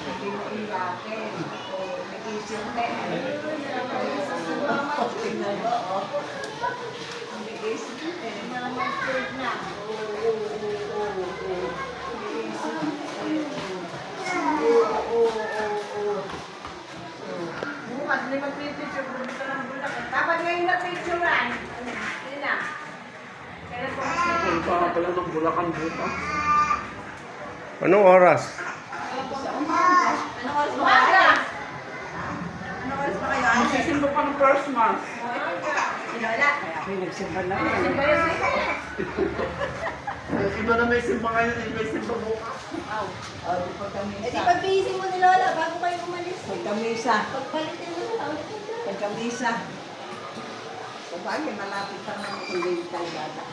Hindi mo iyakin. O, nag-isip na eh. Nag-isip na eh. Namamatid na. Bukas, hindi magpipicture. Dapat ngayon na picturean. Hindi na. Kaya po. Punta ka pala ng Bulacan bukas. Anong oras? Anong oras ba Umaga! kayo? Anong oras ba kayo? Magsisimba pa ng first month. Sinola. Ay, nagsimba na. Simba yun sa'yo. Iba na may simba ngayon, may simba bukas. Di pagkamisa. Eh di pag-bihisin mo ni Lola bago kayo umalis. Pagkamisa. Pagpalitin mo na ulit. Pagkamisa. Sa bagay, malapit pa naman kung hindi tayo dadaan.